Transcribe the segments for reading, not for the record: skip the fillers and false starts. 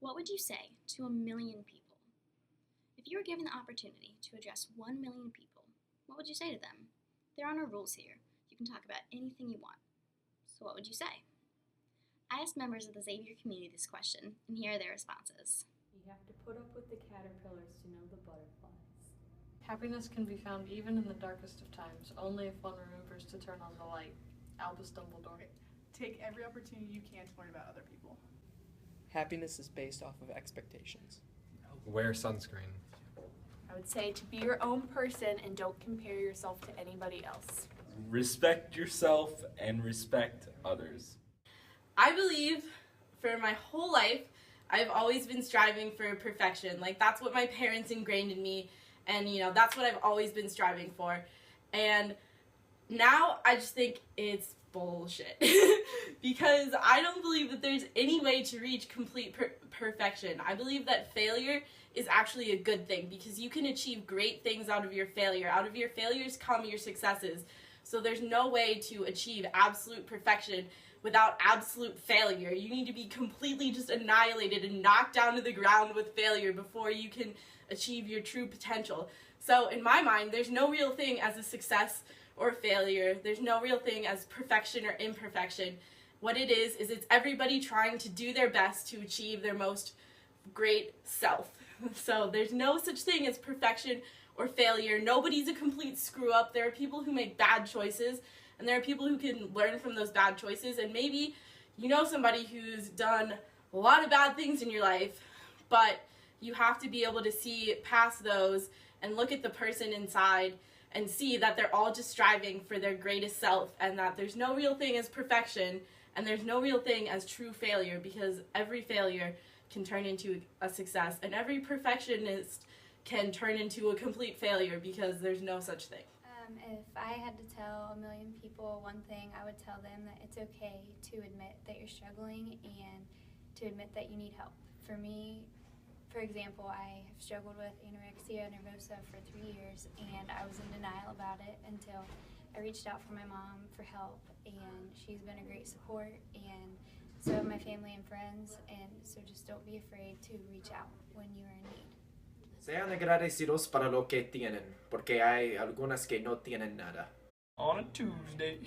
What would you say to 1 million people? If you were given the opportunity to address 1 million people, what would you say to them? There are no rules here. You can talk about anything you want. So, what would you say? I asked members of the Xavier community this question, and here are their responses. You have to put up with the caterpillars to know the butterflies. Happiness can be found even in the darkest of times, only if one remembers to turn on the light. Albus Dumbledore. Take every opportunity you can to learn about other people. Happiness is based off of expectations. Wear sunscreen. I would say to be your own person and don't compare yourself to anybody else. Respect yourself and respect others. I believe for my whole life, I've always been striving for perfection. Like, that's what my parents ingrained in me, and, that's what I've always been striving for. And now I just think it's bullshit. Because I don't believe that there's any way to reach complete perfection. I believe that failure is actually a good thing, because you can achieve great things out of your failure. Out of your failures come your successes. So there's no way to achieve absolute perfection without absolute failure. You need to be completely just annihilated and knocked down to the ground with failure before you can achieve your true potential. So in my mind, there's no real thing as a success or failure. There's no real thing as perfection or imperfection. What it is it's everybody trying to do their best to achieve their most great self. So there's no such thing as perfection or failure. Nobody's a complete screw up. There are people who make bad choices, and there are people who can learn from those bad choices. And maybe you know somebody who's done a lot of bad things in your life, but you have to be able to see past those and look at the person inside and see that they're all just striving for their greatest self, and that there's no real thing as perfection and there's no real thing as true failure, because every failure can turn into a success, and every perfectionist can turn into a complete failure, because there's no such thing. If I had to tell 1 million people one thing, I would tell them that it's okay to admit that you're struggling and to admit that you need help. For me, for example, I have struggled with anorexia nervosa for 3 years, and I was in denial about it until I reached out for my mom for help, and she's been a great support, and so have my family and friends, and so just don't be afraid to reach out when you are in need. Sean agradecidos para lo que tienen, porque hay algunas que no tienen nada. On a Tuesday.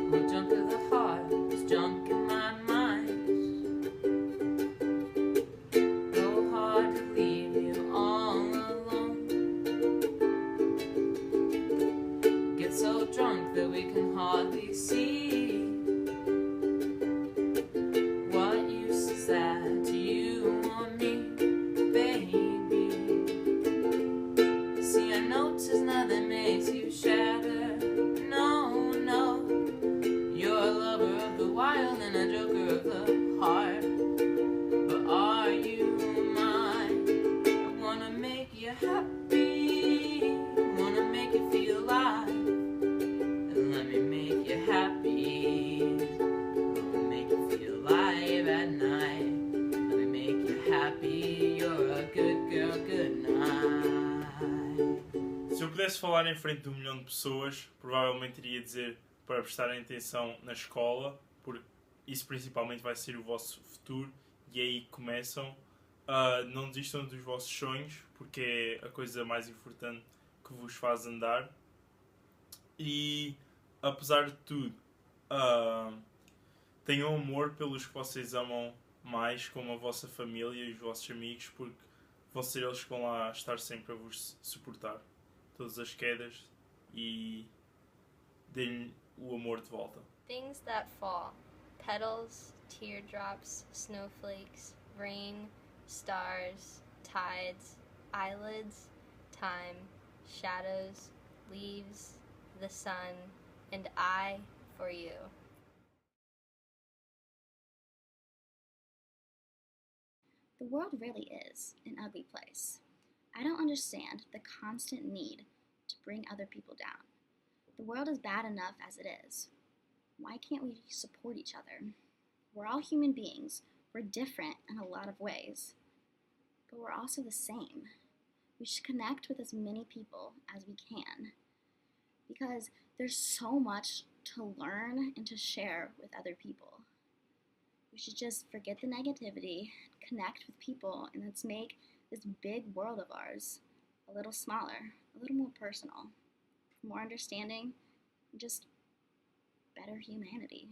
The junk of the heart is junk in my mind. So hard to leave you all alone. Get so drunk that we can hardly see. What use is that to you or me, baby? See, I notice nothing makes you shatter. No, no. You're a lover of the wild and a joker of the heart. But are you mine? I wanna make you happy. Wanna make you feel alive. And let me make you happy. Wanna make you feel alive at night. Let me make you happy. You're a good girl, good night. Se eu pudesse falar em frente de 1 milhão de pessoas, provavelmente iria dizer para prestarem atenção na escola, porque isso principalmente vai ser o vosso futuro, e aí começam. Não desistam dos vossos sonhos, porque é a coisa mais importante que vos faz andar. E, apesar de tudo, tenham amor pelos que vocês amam mais, como a vossa família e os vossos amigos, porque vão ser eles que vão lá estar sempre a vos suportar todas as quedas, e deem o amor de volta. Things that fall. Petals, teardrops, snowflakes, rain, stars, tides, eyelids, time, shadows, leaves, the sun, and I for you. The world really is an ugly place. I don't understand the constant need to bring other people down. The world is bad enough as it is. Why can't we support each other? We're all human beings. We're different in a lot of ways, but we're also the same. We should connect with as many people as we can because there's so much to learn and to share with other people. We should just forget the negativity, connect with people, and let's make this big world of ours a little smaller, a little more personal, more understanding, and just better humanity.